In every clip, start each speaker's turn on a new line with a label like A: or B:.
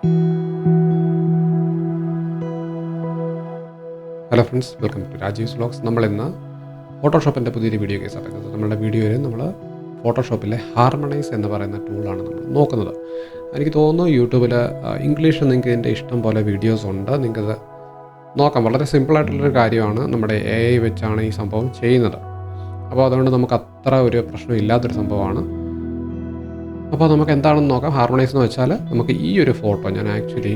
A: Hello friends, welcome to Rajeev's vlogs. നമ്മളിന്ന് ഫോട്ടോഷോപ്പിൻ്റെ പുതിയൊരു വീഡിയോ കേസ് പറയുന്നത്. നമ്മളുടെ വീഡിയോയിൽ നമ്മൾ ഫോട്ടോഷോപ്പിലെ ഹാർമണൈസ് എന്ന് പറയുന്ന ടൂളാണ് നമ്മൾ നോക്കുന്നത്. എനിക്ക് തോന്നുന്നു യൂട്യൂബിൽ ഇംഗ്ലീഷിൽ നിങ്ങൾക്ക് ഇതിൻ്റെ ഇഷ്ടം പോലെ വീഡിയോസ് ഉണ്ട്. നിങ്ങൾക്കത് നോക്കാം. വളരെ സിമ്പിളായിട്ടുള്ളൊരു കാര്യമാണ്. നമ്മുടെ AI വെച്ചാണ് ഈ സംഭവം ചെയ്യുന്നത്. അപ്പോൾ അതുകൊണ്ട് നമുക്ക് അത്ര ഒരു പ്രശ്നം ഇല്ലാത്തൊരു സംഭവമാണ്. അപ്പോൾ നമുക്ക് എന്താണെന്ന് നോക്കാം. ഹാർമണൈസ് എന്ന് വെച്ചാൽ നമുക്ക് ഈ ഒരു ഫോട്ടോ ഞാൻ ആക്ച്വലി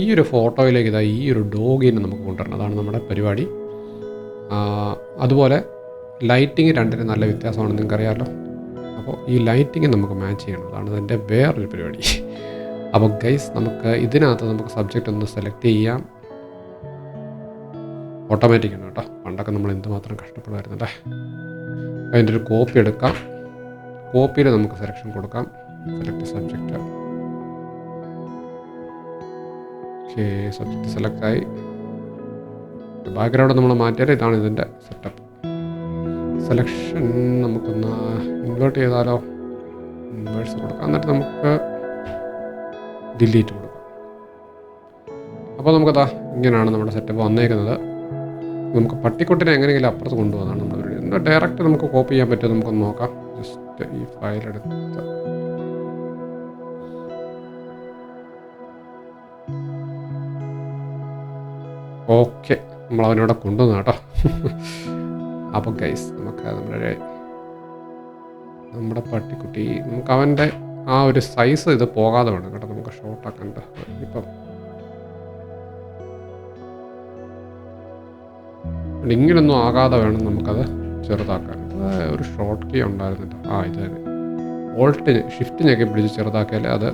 A: ഈ ഒരു ഫോട്ടോയിലേക്ക് ഈ ഒരു ഡോഗിനെ നമുക്ക് കൊണ്ടുവരണം. അതാണ് നമ്മുടെ പരിപാടി. അതുപോലെ ലൈറ്റിങ് രണ്ടിനും നല്ല വ്യത്യാസമാണ്, നിങ്ങൾക്കറിയാമല്ലോ. അപ്പോൾ ഈ ലൈറ്റിങ് നമുക്ക് മാച്ച് ചെയ്യണം. അതാണ് ഇതിൻ്റെ വേറൊരു പരിപാടി. അപ്പോൾ ഗൈസ്, നമുക്ക് ഇതിനകത്ത് നമുക്ക് സബ്ജക്റ്റ് ഒന്ന് സെലക്ട് ചെയ്യാം. ഓട്ടോമാറ്റിക് ആണ് കേട്ടോ. പണ്ടൊക്കെ നമ്മൾ എന്തുമാത്രം കഷ്ടപ്പെടുമായിരുന്നല്ലേ. അതിൻ്റെ ഒരു കോപ്പി എടുക്കാം. കോപ്പിയിൽ നമുക്ക് സെലക്ഷൻ കൊടുക്കാം. Select subject. സബ്ജക്റ്റ് സെലക്റ്റായി. ബാക്ക്ഗ്രൗണ്ട് നമ്മൾ മാറ്റിയാൽ ഇതാണ് ഇതിൻ്റെ സെറ്റപ്പ്. സെലക്ഷൻ നമുക്കൊന്ന് ഇൻവേർട്ട് ചെയ്താലോ. ഇൻവേഴ്സ് കൊടുക്കാം. എന്നിട്ട് നമുക്ക് ഡിലീറ്റ് കൊടുക്കാം. അപ്പോൾ നമുക്കതാ ഇങ്ങനെയാണ് നമ്മുടെ സെറ്റപ്പ് വന്നേക്കുന്നത്. നമുക്ക് പട്ടിക്കുട്ടിനെ എങ്ങനെയെങ്കിലും അപ്പുറത്ത് കൊണ്ടുപോകാനാണ് നമ്മുടെ പരിപാടി. എന്നാൽ ഡയറക്റ്റ് നമുക്ക് കോപ്പി ചെയ്യാൻ പറ്റുമോ നമുക്കൊന്ന് നോക്കാം. ജസ്റ്റ് ഈ ഫയൽ എടുത്ത് ഓക്കെ, നമ്മൾ അവനോടെ കൊണ്ടുവന്നു കേട്ടോ. അപ്പോൾ ഗൈസ്, നമുക്ക് നമ്മുടെ പട്ടിക്കുട്ടി നമുക്ക് അവൻ്റെ ആ ഒരു സൈസ് ഇത് പോകാതെ വേണം കേട്ടോ. നമുക്ക് ഷോർട്ടാക്കണ്ട. ഇപ്പം ഇങ്ങനൊന്നും ആകാതെ വേണം നമുക്കത് ചെറുതാക്കാൻ. ഒരു ഷോർട്ട് കീ ഉണ്ടായിരുന്നില്ല. ഇത് തന്നെ ഷിഫ്റ്റ് ഞെക്കി പിടിച്ച് ചെറുതാക്കിയാൽ അത്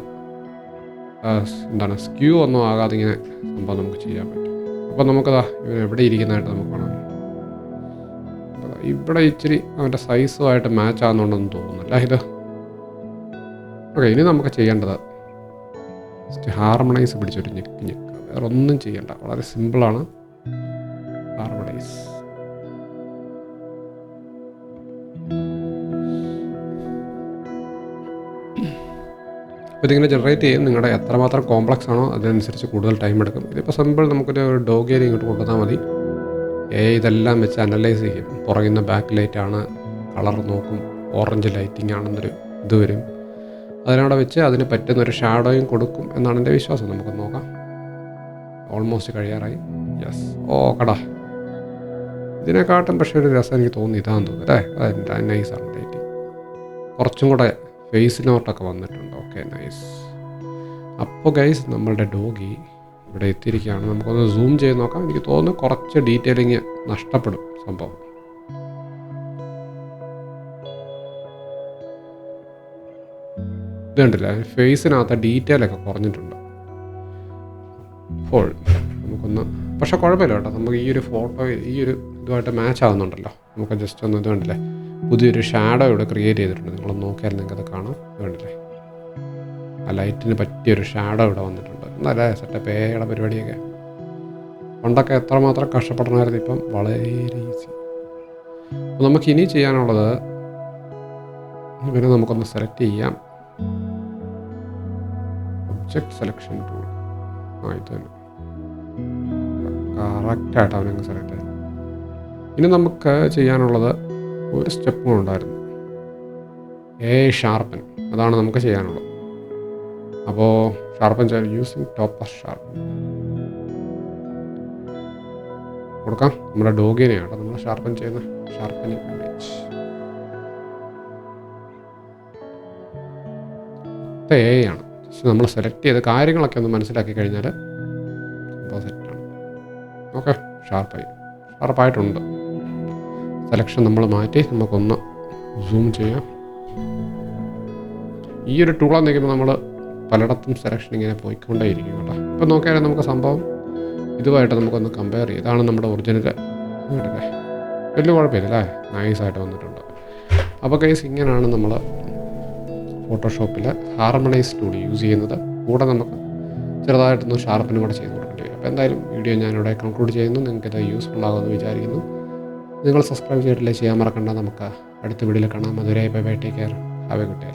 A: സ്ക്യൂ ഒന്നും ആകാതെ ഇങ്ങനെ സംഭവം നമുക്ക് ചെയ്യാൻ പറ്റും. അപ്പോൾ നമുക്കതാ ഇവൻ എവിടെ ഇരിക്കുന്നതായിട്ട് നമുക്ക് കാണാം. ഇവിടെ ഇച്ചിരി അവൻ്റെ സൈസുമായിട്ട് മാച്ച് ആകുന്നുണ്ടെന്ന് തോന്നുന്നില്ല ഇത്. ഇനി നമുക്ക് ചെയ്യേണ്ടത് ജസ്റ്റ് ഹാർമണൈസ് പിടിച്ചൊരു ഞെക്ക്. വേറെ ഒന്നും ചെയ്യണ്ട, വളരെ സിമ്പിളാണ്. ഹാർമണൈസ്. അപ്പോൾ ഇതിങ്ങനെ ജനറേറ്റ് ചെയ്യും. നിങ്ങളുടെ എത്രമാത്രം കോംപ്ലക്സ് ആണോ അതിനനുസരിച്ച് കൂടുതൽ ടൈം എടുക്കും. ഇതിപ്പോൾ സിമ്പിൾ, നമുക്കൊരു ഡോഗിനെ ഇങ്ങോട്ട് കൊണ്ടുവന്നാൽ മതി. ഇതെല്ലാം വെച്ച് അനലൈസ് ചെയ്യും. പുറകിൽ ബാക്ക് ലൈറ്റാണ്, കളർ നോക്കും, ഓറഞ്ച് ലൈറ്റിംഗ് ആണെന്നൊരു ഇത് വരും. അതിനവിടെ വെച്ച് അതിന് പറ്റുന്നൊരു ഷാഡോയും കൊടുക്കും എന്നാണ് എൻ്റെ വിശ്വാസം. നമുക്ക് നോക്കാം. ഓൾമോസ്റ്റ് കഴിയാറായി. യെസ്, കടാ. ഇതിനെക്കാട്ടും പക്ഷേ ഒരു രസം എനിക്ക് തോന്നി ഇതാന്ന് തോന്നുന്നു അല്ലേ. അത് നൈസാണ് ലൈറ്റിംഗ്. കുറച്ചും കൂടെ ഫേസിനോട്ടൊക്കെ വന്നിട്ടുണ്ട്. Okay, nice. അപ്പോൾ ഗൈസ്, നമ്മളുടെ ഡോഗി ഇവിടെ എത്തിയിരിക്കുകയാണ്. നമുക്കൊന്ന് സൂം ചെയ്ത് നോക്കാം. എനിക്ക് തോന്നുന്നു കുറച്ച് ഡീറ്റെയിലിങ് നഷ്ടപ്പെടും സംഭവം. ഇത് കണ്ടില്ല, ഫേസിനകത്ത് ഡീറ്റെയിലൊക്കെ കുറഞ്ഞിട്ടുണ്ട്. അപ്പോൾ നമുക്കൊന്ന്, പക്ഷെ കുഴപ്പമില്ല കേട്ടോ. നമുക്ക് ഈ ഒരു ഫോട്ടോ ഈ ഒരു ഇതുമായിട്ട് മാച്ച് ആവുന്നുണ്ടല്ലോ. നമുക്ക് ജസ്റ്റ് ഒന്ന് ഇത് കണ്ടില്ലേ, പുതിയൊരു ഷാഡോ ഇവിടെ ക്രിയേറ്റ് ചെയ്തിട്ടുണ്ട്. നിങ്ങളൊന്ന് നോക്കിയാൽ നിങ്ങൾക്കത് കാണാം. ഇത് കണ്ടില്ലേ, ആ ലൈറ്റിന് പറ്റിയൊരു ഷാഡോ ഇവിടെ വന്നിട്ടുണ്ട്. നല്ല സെറ്റപ്പ്. ഏയുടെ പരിപാടിയൊക്കെ പണ്ടൊക്കെ എത്രമാത്രം കഷ്ടപ്പെടണമായിരുന്നു, ഇപ്പം വളരെ ഈസി. അപ്പോൾ നമുക്കിനി ചെയ്യാനുള്ളത് ഇവനെ നമുക്കൊന്ന് സെലക്ട് ചെയ്യാം. Object selection tool. ഇത് തന്നെ കറക്റ്റായിട്ട് അവനങ്ങ് സെലക്ട് ആയി. ഇനി നമുക്ക് ചെയ്യാനുള്ളത് ഒരു സ്റ്റെപ്പും ഉണ്ടായിരുന്നു. ഷാർപ്പൻ. അതാണ് നമുക്ക് ചെയ്യാനുള്ളത്. അപ്പോൾ ഷാർപ്പൻ യൂസിങ് ടോപ്പർ ഷാർപ്പൻ കൊടുക്കാം. നമ്മുടെ ഡോഗിനെയാണ് നമ്മൾ ഷാർപ്പൻ ചെയ്യുന്ന ഷാർപ്പനിങ് ഇമേജ്. ആണ് നമ്മൾ സെലക്ട് ചെയ്ത കാര്യങ്ങളൊക്കെ ഒന്ന് മനസ്സിലാക്കി കഴിഞ്ഞാൽ അപ്പോൾ സെറ്റാണ്. ഓക്കെ, ഷാർപ്പായിട്ടുണ്ട്. സെലക്ഷൻ നമ്മൾ മാറ്റി നമുക്കൊന്ന് സൂം ചെയ്യാം. ഈ ഒരു ടൂളാന്ന് നിൽക്കുമ്പോൾ നമ്മൾ പലയിടത്തും സെലക്ഷൻ ഇങ്ങനെ പോയിക്കൊണ്ടേയിരിക്കും കേട്ടോ. ഇപ്പം നോക്കിയാൽ നമുക്ക് സംഭവം ഇതുമായിട്ട് നമുക്കൊന്ന് കമ്പയർ ചെയ്യാം. ഇതാണ് നമ്മുടെ ഒറിജിനൽ. വലിയ കുഴപ്പമില്ല അല്ലേ, നൈസായിട്ട് വന്നിട്ടുണ്ട്. അപ്പോൾ ഗൈസ്, ഇങ്ങനെയാണ് നമ്മൾ ഫോട്ടോഷോപ്പിൽ ഹാർമണൈസ് ടൂൾ യൂസ് ചെയ്യുന്നത്. കൂടെ നമുക്ക് ചെറുതായിട്ടൊന്ന് ഷാർപ്പനും കൂടെ ചെയ്ത് കൊടുക്കേണ്ടി വരും. അപ്പോൾ എന്തായാലും വീഡിയോ ഞാനിവിടെ കൺക്ലൂഡ് ചെയ്യുന്നു. നിങ്ങൾക്കിത് യൂസ്ഫുൾ ആകുമെന്ന് വിചാരിക്കുന്നു. നിങ്ങൾ സബ്സ്ക്രൈബ് ചെയ്തിട്ടില്ലേ, ചെയ്യാൻ മറക്കണ്ട. നമുക്ക് അടുത്ത വീഡിയോയിൽ കാണാം. അതുവരെ bye bye, take care, have A good day.